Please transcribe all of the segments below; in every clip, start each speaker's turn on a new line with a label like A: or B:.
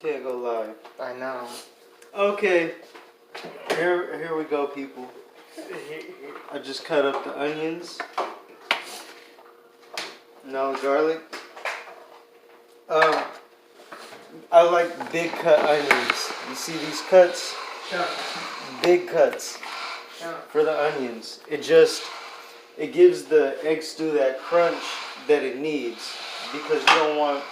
A: Can't go live.
B: I know.
A: Okay. Here we go, people. I just cut up the onions. Now the garlic. I like big cut onions. You see these cuts?
B: Sure.
A: Big cuts for the onions. It gives the egg stew that crunch that it needs, because you don't want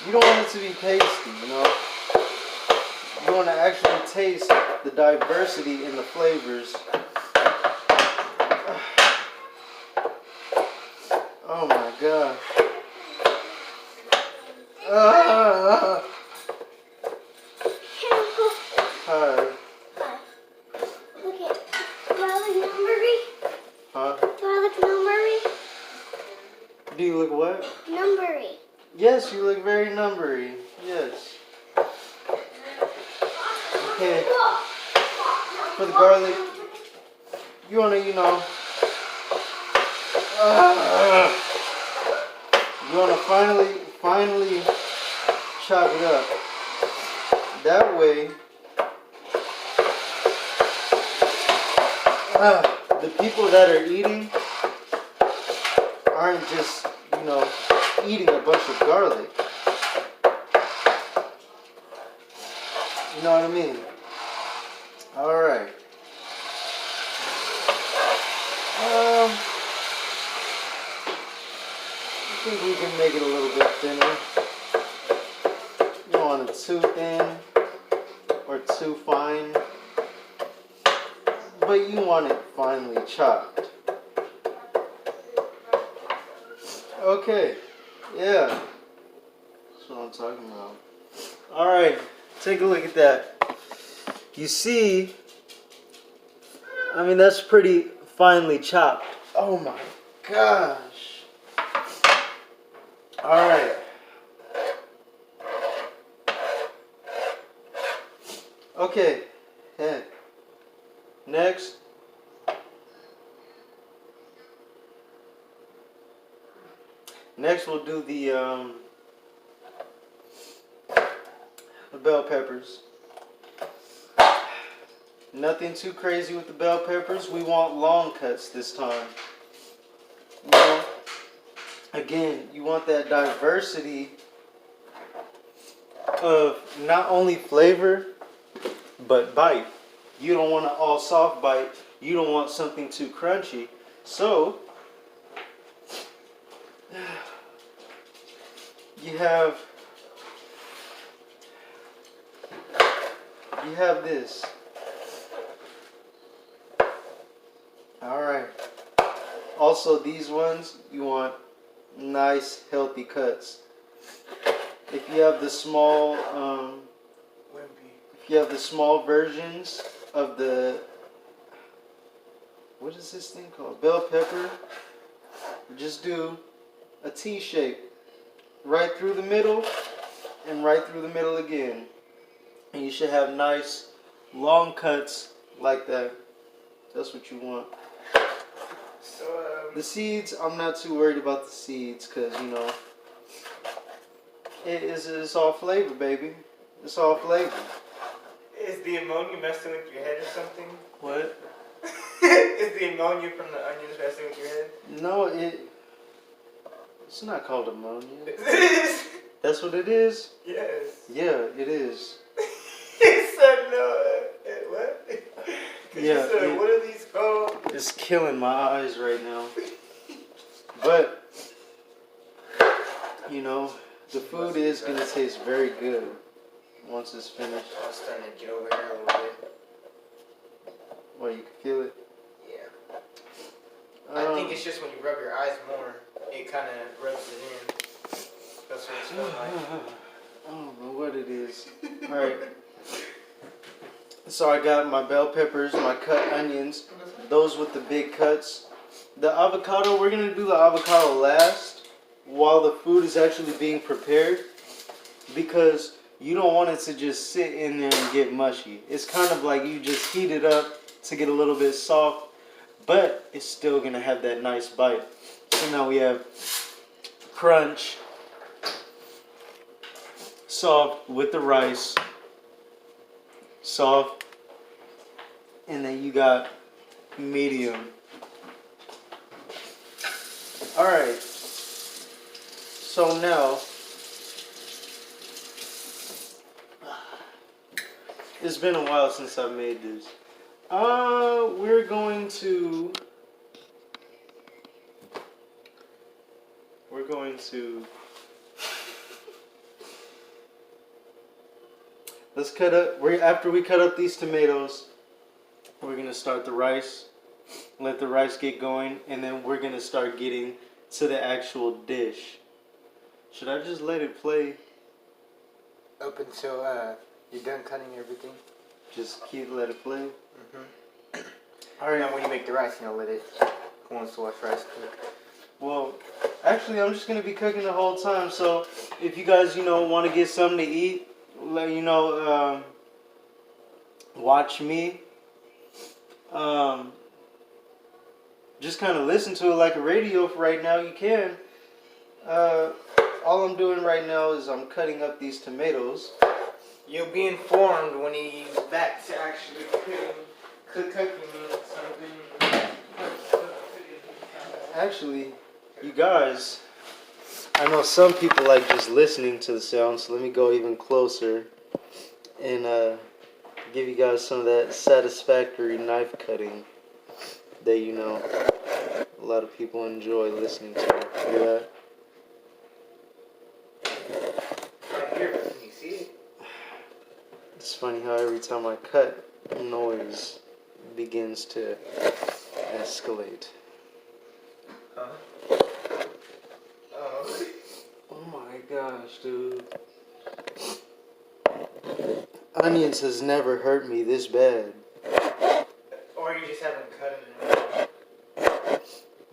A: it to be pasty, you know. You want to actually taste the diversity in the flavors. Oh my god. Hi.
C: Look at, do I look numbery?
A: Huh?
C: Do I look numbery?
A: Do you look what?
C: Numbery.
A: Yes, you look very numbery. Yes. Okay. For the garlic, you want to, you want to finally chop it up. That way, the people that are eating aren't just, eating a bunch of garlic. You know what I mean? Alright. I think we can make it a little bit thinner. You don't want it too thin or too fine, but you want it finely chopped. Okay, yeah, that's what I'm talking about. Alright, take a look at that. You see, that's pretty finely chopped. Oh my gosh. Alright. Okay, head. Next. Next we'll do the bell peppers. Nothing too crazy with the bell peppers. We want long cuts this time. Again, you want that diversity of not only flavor, but bite. You don't want an all soft bite. You don't want something too crunchy. So, you have this. Alright. Also, these ones, you want nice, healthy cuts. If you have the small, versions of the, what is this thing called? Bell pepper. Just do a T shape. Right through the middle, and right through the middle again. And you should have nice, long cuts like that. That's what you want. The seeds, I'm not too worried about the seeds, because, it's all flavor, baby. It's all flavor.
B: Is the ammonia messing with your head or something?
A: What?
B: Is the ammonia from the onions messing with your head?
A: No, it's not called ammonia. That's what it is?
B: Yes.
A: Yeah, it is.
B: He said no. What?
A: Yeah.
B: You said, what are these called?
A: It's killing my eyes right now. But, the food is going to taste very good once it's finished.
B: I'm starting to get over here a little bit.
A: Well, you can feel it?
B: Yeah. I think it's just when you rub your eyes more, it kind of rubs it in. That's what it's feeling like.
A: I don't know what it is. Alright. So I got my bell peppers, my cut onions, those with the big cuts. The avocado, we're going to do the avocado last while the food is actually being prepared, because you don't want it to just sit in there and get mushy. It's kind of like you just heat it up to get a little bit soft, but it's still going to have that nice bite. So now we have crunch soft with the rice. Soft. And then you got medium. Alright. So now, it's been a while since I made this. We're going to let's cut up. After we cut up these tomatoes, we're gonna start the rice. Let the rice get going, and then we're gonna start getting to the actual dish. Should I just let it play?
B: Up until you're done cutting everything.
A: Just let it play.
B: All right. Now when you make the rice, let it go on to watch rice cook.
A: Well, actually, I'm just gonna be cooking the whole time. So if you guys, want to get something to eat, watch me. Just kind of listen to it like a radio for right now. You can. All I'm doing right now is I'm cutting up these tomatoes.
B: You'll be informed when he's back to actually cooking something.
A: Actually, you guys, I know some people like just listening to the sound, so let me go even closer and give you guys some of that satisfactory knife cutting that a lot of people enjoy listening to. Hear that?
B: Right here, can you see it?
A: It's funny how every time I cut, noise begins to escalate. Oh my gosh, dude. Onions has never hurt me this bad.
B: Or you just haven't cut it.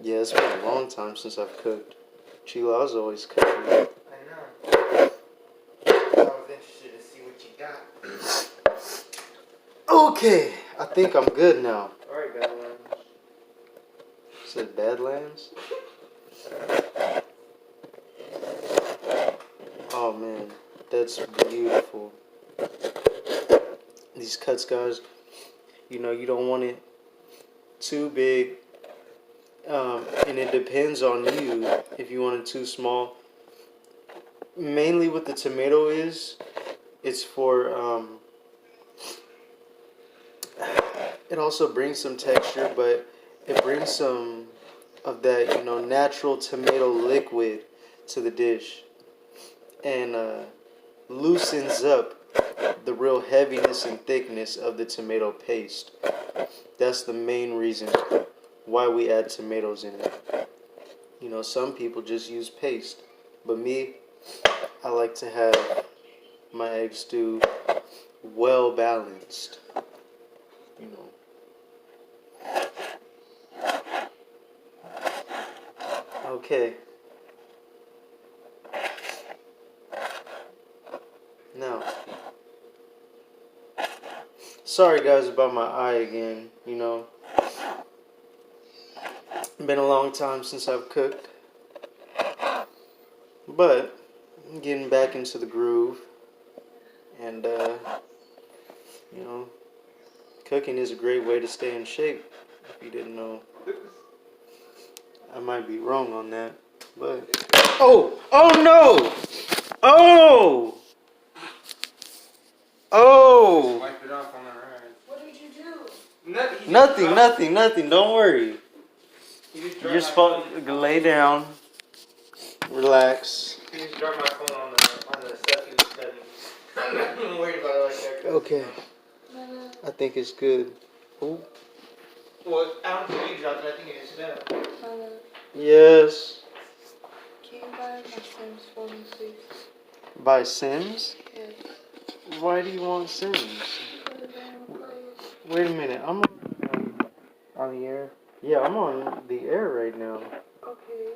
A: Yeah, it's been a long time since I've cooked. Chila's always cooking.
B: I know. I was interested to see what you got.
A: Okay, I think I'm good now.
B: Alright, Badlands.
A: Said Badlands? Oh man, that's beautiful. These cuts, guys, you don't want it too big. And it depends on you if you want it too small. Mainly what the tomato is, it's for, it also brings some texture, but it brings some of that, natural tomato liquid to the dish. And loosens up the real heaviness and thickness of the tomato paste. That's the main reason why we add tomatoes in it. Some people just use paste, but me, I like to have my egg stew well balanced. Okay. Now, sorry guys about my eye again, Been a long time since I've cooked. But, I'm getting back into the groove. And, cooking is a great way to stay in shape, if you didn't know. I might be wrong on that, but... Oh no! Oh!
B: Wipe it off on our eyes.
C: What did you
B: do?
A: Nothing. Don't worry. You're supposed to lay down, relax.
B: You just dropped my phone on the stuff he was studying. I'm not even worried about it like that.
A: Okay, I think it's good. Ooh.
B: Well, I don't think you dropped it. I think it just fell.
A: Yes.
C: Can you buy my Sims for me, please?
A: By Sims?
C: Yes.
A: Why do you want Sims? Wait a minute, I'm on the air. Yeah, I'm on the air right now.
C: Okay.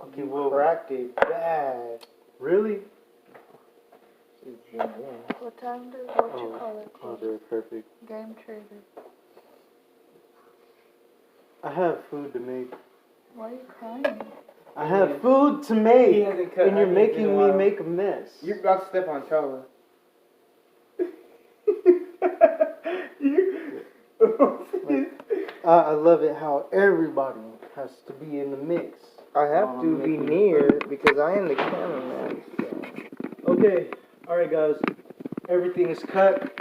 A: Okay, well,
B: Cracked it bad.
A: really?
C: What time does what you call it?
A: Oh, they're perfect.
C: Game Trader.
A: I have food to make.
C: Why are you crying?
A: I have food to make,
D: He hasn't cut
A: and you're
D: onions in
A: making
D: a
A: me
D: while.
A: make a mess.
D: You're about to step on Charla.
A: I love it how everybody has to be in the mix.
D: I have
A: while
D: to
A: I'm
D: be
A: making
D: near
A: food.
D: because I am the cameraman.
A: Okay, alright guys, everything is cut.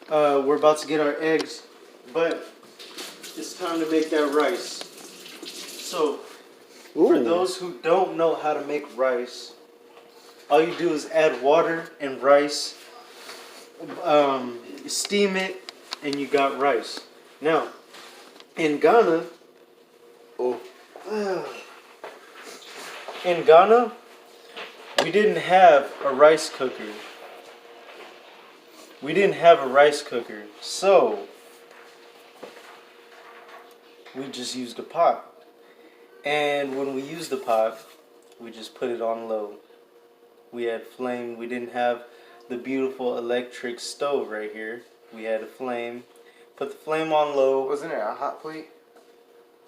A: We're about to get our eggs, but it's time to make that rice. So, for those who don't know how to make rice, all you do is add water and rice, steam it, and you got rice. Now, in Ghana, we didn't have a rice cooker. So we just used a pot. And when we used the pot, we just put it on low. We had flame. We didn't have the beautiful electric stove right here. We had a flame. Put the flame on low.
D: Wasn't it a hot plate?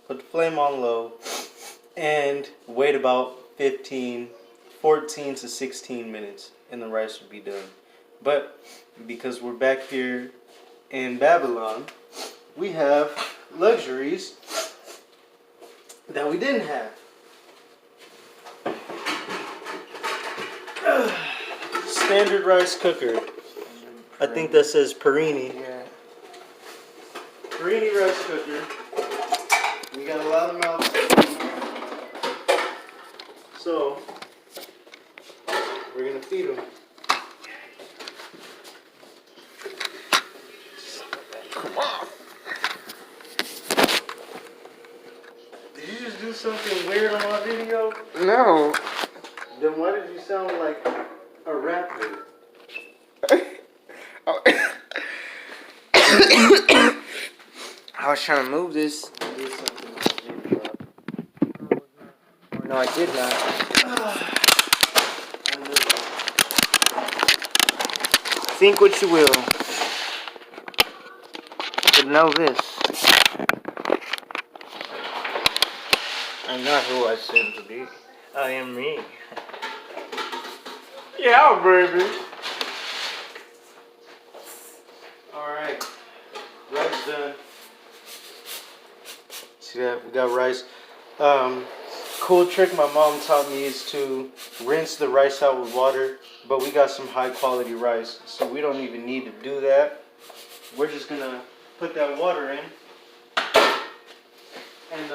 A: Put the flame on low. And wait about 14 to 16 minutes. And the rice would be done. But because we're back here in Babylon, we have luxuries that we didn't have. Standard rice cooker. I think that says Perini.
D: Yeah.
A: Perini rice cooker. We got a lot of mouths. So, we're going to feed them.
D: Come on.
A: Did you just do something weird on my video?
D: No.
A: Then why did you sound like a rapper?
D: I was trying to move this.
A: You did something on the video.
D: No, I did not.
A: I knew it.
D: Think what you will. But know this. I'm not who I seem to be. I am me. Yeah, baby.
A: Alright. Rice done. See that? We got rice. Cool trick my mom taught me is to rinse the rice out with water, but we got some high quality rice, so we don't even need to do that. We're just gonna put that water in and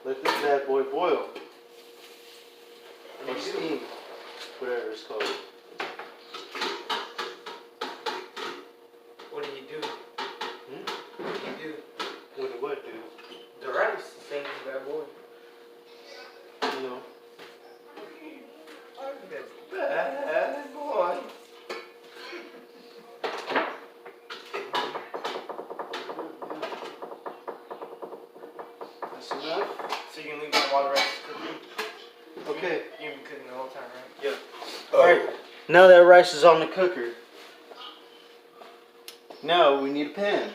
A: let this bad boy boil. Or steam, whatever it's called.
B: What do you do? What do you do?
A: What do?
B: The rice. Same as that boy.
A: You know.
B: That's bad boy.
A: That's enough.
B: So you can leave that water rice cooking?
A: Okay.
B: You've been cooking the whole time, right?
A: Yeah. Alright. Now that rice is on the cooker. Now we need a pan.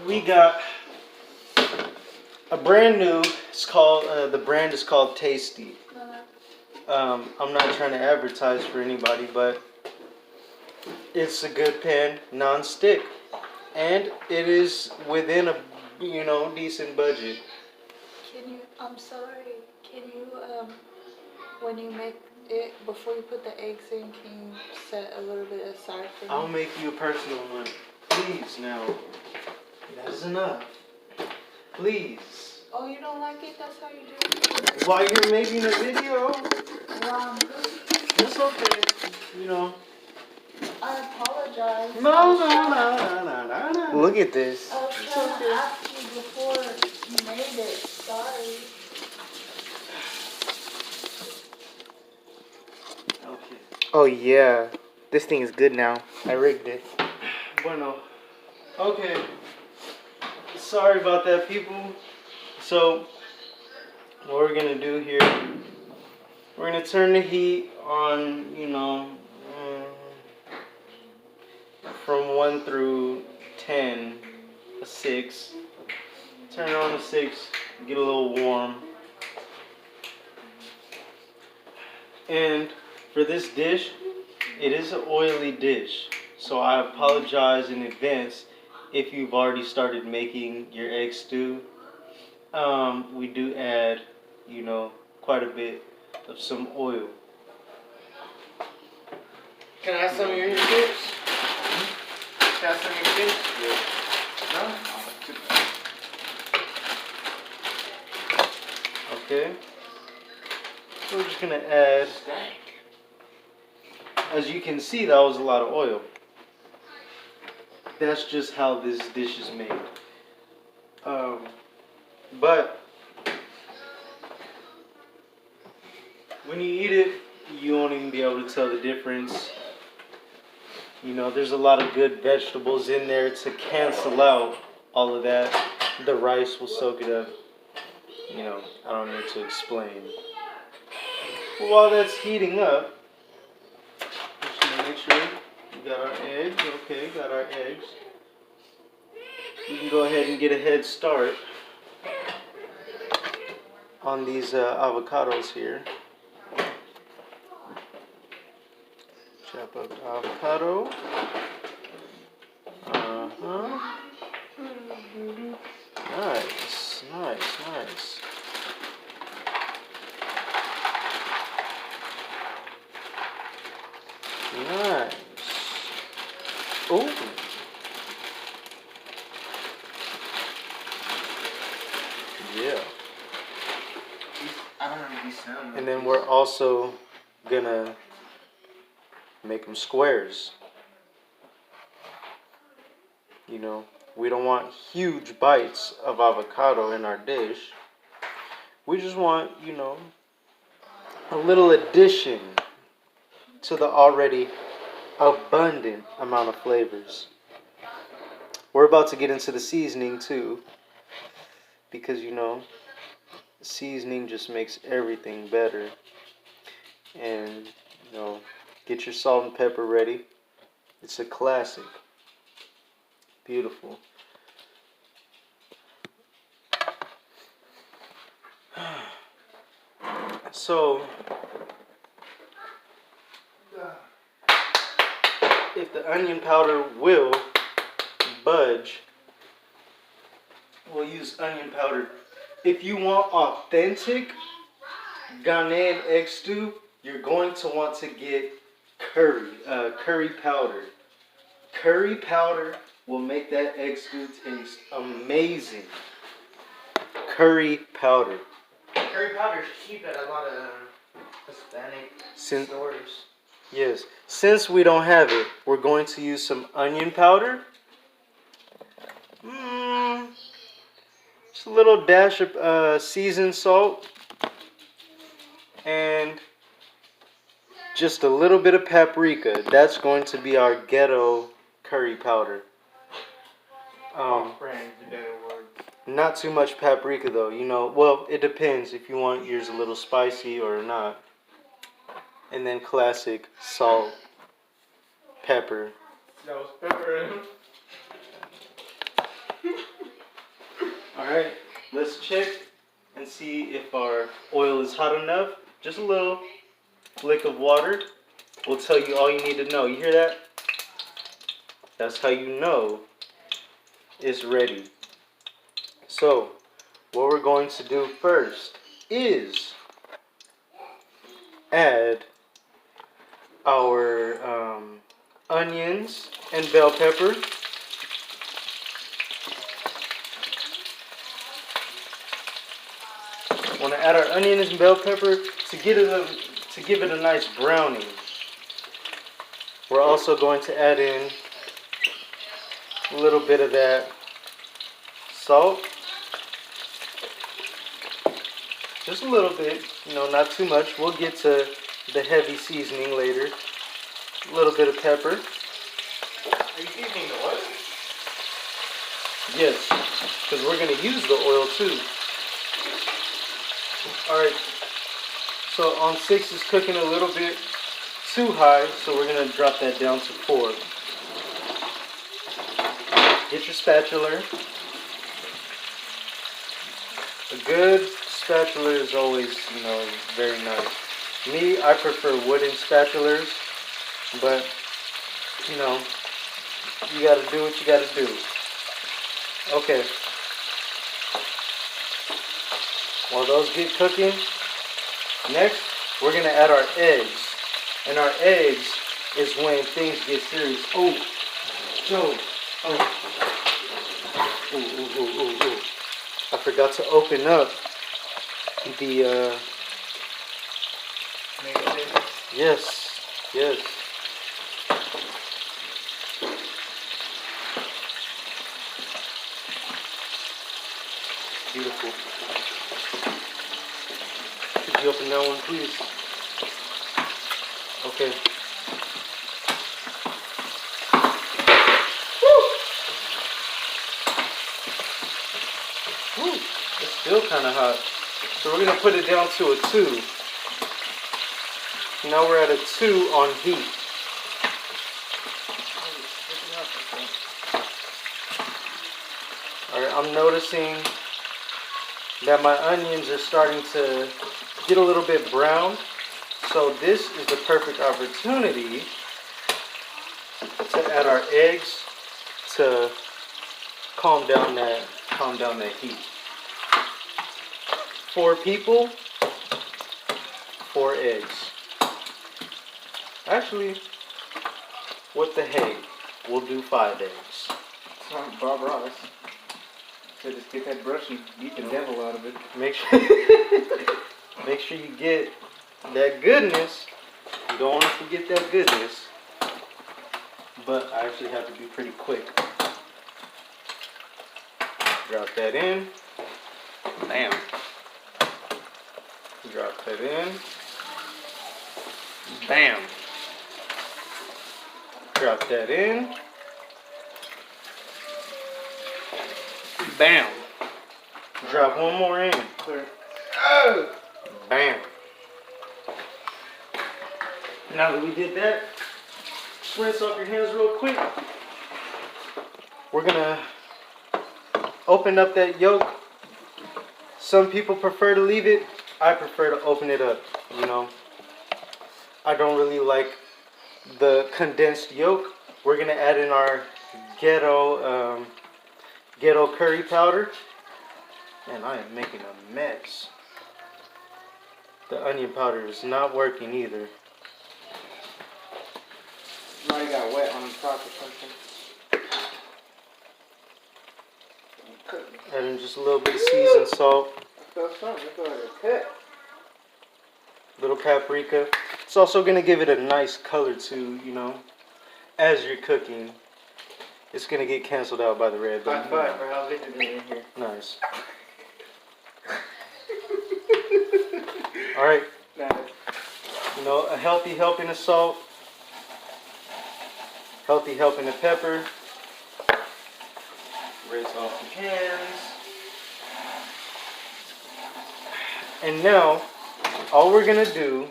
A: We got a brand new. It's called the brand is called Tasty. I'm not trying to advertise for anybody, but it's a good pan, non-stick, and it is within a decent budget.
E: Can you, I'm sorry, can you, when you make it, before you put the eggs in, can you set a little bit aside for me?
A: I'll make you a personal one, please. Now, that is enough. Please.
E: Oh, you don't like it? That's how you do it?
A: While you're making a video,
E: Well,
A: it's okay. You know.
E: I apologize.
A: No.
D: Look at this.
E: I was trying to ask you before you made it. Sorry.
A: Okay.
D: Oh yeah. This thing is good now. I rigged it.
A: Bueno. Okay. Sorry about that, people. So, what we're gonna do here, we're gonna turn the heat on, from 1 through 10. a 6. Turn it on to 6. Get a little warm. And for this dish, it is an oily dish. So I apologize in advance if you've already started making your egg stew. We do add, quite a bit of some oil.
B: Can I have some of your chips? Can I have some of your chips? No?
A: Okay. So we're just gonna add. As you can see, that was a lot of oil. That's just how this dish is made. But when you eat it, you won't even be able to tell the difference. There's a lot of good vegetables in there to cancel out all of that. The rice will soak it up. I don't need to explain. But while that's heating up, just gonna make sure we got our eggs. Okay, got our eggs. We can go ahead and get a head start on these avocados here. Chop up the avocado. Nice, nice, nice. Nice. Oh. Yeah.
B: I don't know these sound.
A: And then we're also gonna make them squares. We don't want huge bites of avocado in our dish. We just want, a little addition to the already abundant amount of flavors. We're about to get into the seasoning too, because seasoning just makes everything better. And get your salt and pepper ready. It's a classic. Beautiful. So if the onion powder will budge, we'll use onion powder. If you want authentic Ghanaian egg stew, you're going to want to get curry powder. Curry powder will make that egg stew taste amazing. Curry powder.
B: Curry powder is cheap at a lot of Hispanic stores.
A: Yes. Since we don't have it, we're going to use some onion powder. Just a little dash of seasoned salt. And just a little bit of paprika. That's going to be our ghetto curry powder. Not too much paprika though, well, it depends if you want yours a little spicy or not. And then classic salt, pepper.
B: That was pepper.
A: Alright, let's check and see if our oil is hot enough. Just a little flick of water will tell you all you need to know. You hear that? That's how you know it's ready. So, what we're going to do first is add our onions and bell pepper. Want to add our onions and bell pepper to give it a nice browning. We're also going to add in a little bit of that salt. Just a little bit, not too much. We'll get to the heavy seasoning later. A little bit of pepper.
B: Are you seasoning the oil?
A: Yes, because we're going to use the oil too. Alright, so on 6 is cooking a little bit too high, so we're going to drop that down to 4. Get your spatula. A good spatula is always, very nice. Me, I prefer wooden spatulas, but, you gotta do what you gotta do. Okay. While those get cooking, next we're gonna add our eggs. And our eggs is when things get serious. Oh, Joe. Oh. Ooh. I forgot to open up the, yes. Beautiful. Could you open that one, please? Okay. Woo! It's still kind of hot. So we're going to put it down to a 2. Now we're at a 2 on heat. Alright, I'm noticing that my onions are starting to get a little bit brown. So this is the perfect opportunity to add our eggs to calm down that heat. 4 people, 4 eggs. Actually, what the heck? We'll do 5 eggs.
B: Sorry, Bob Ross. So just get that brush and beat the devil out of it.
A: Make sure you get that goodness. You don't want to forget that goodness. But I actually have to be pretty quick. Drop that in. Bam. Drop that in. Bam. Drop that in. Bam. Drop one more in. Oh. Bam. Now that we did that, rinse off your hands real quick. We're gonna open up that yolk. Some people prefer to leave it. I prefer to open it up, I don't really like the condensed yolk. We're gonna add in our ghetto curry powder. And I am making a mess. The onion powder is not working either.
B: Might have got wet on the top or something.
A: Add in just a little bit of seasoned salt.
B: I felt something. It felt like a cut.
A: Little paprika. It's also going to give it a nice color too, as you're cooking. It's going to get canceled out by the red.
B: High five for how good it is in here.
A: Nice. All right.
B: Nice.
A: A healthy helping of salt. Healthy helping of pepper. Rinse off the hands. And now, all we're going to do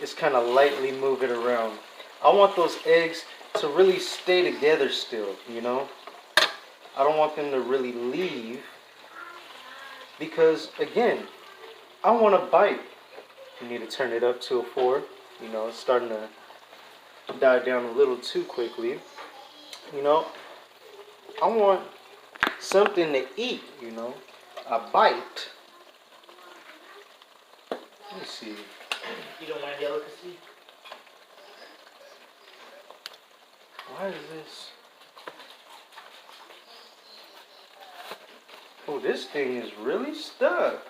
A: is kind of lightly move it around. I want those eggs to really stay together still, I don't want them to really leave because, again, I want to bite. You need to turn it up to a 4. It's starting to die down a little too quickly. I want something to eat, a bite. Let me see.
B: You don't mind delicacy?
A: Why is this? Oh, this thing is really stuck.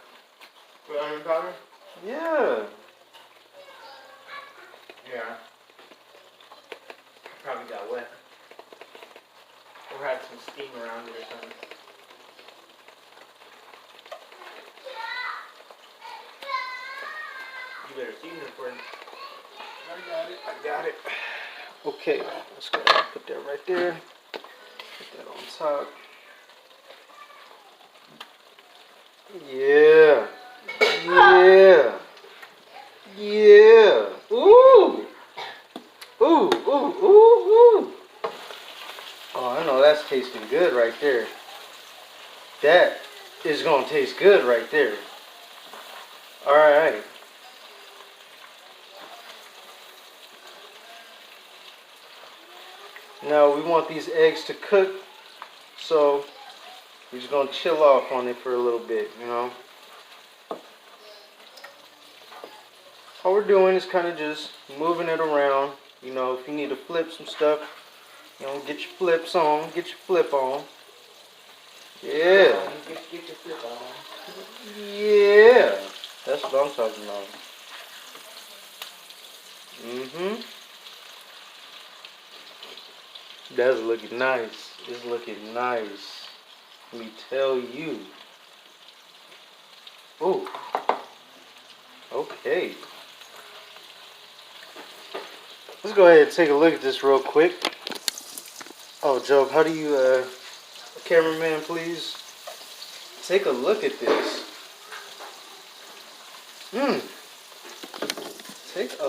B: With onion powder?
A: Yeah.
B: Yeah. Probably got wet. Or had some steam around it or something. You better season it for it.
A: I got it. Okay, let's go ahead and put that right there. Put that on top. Yeah. Ooh. Oh, I know that's tasting good right there. That is gonna taste good right there. Alright. Now we want these eggs to cook, so we're just gonna chill off on it for a little bit, you know. All we're doing is kind of just moving it around. You know, if you need to flip some stuff, you know, get your flips on, get your flip on. Yeah.
B: Get your flip on.
A: Yeah. That's what I'm talking about. Mm-hmm. That's looking nice. It's looking nice. Let me tell you. Oh. Okay. Let's go ahead and take a look at this real quick. Oh, Joe, how do you, cameraman, please? Take a look at this. Take a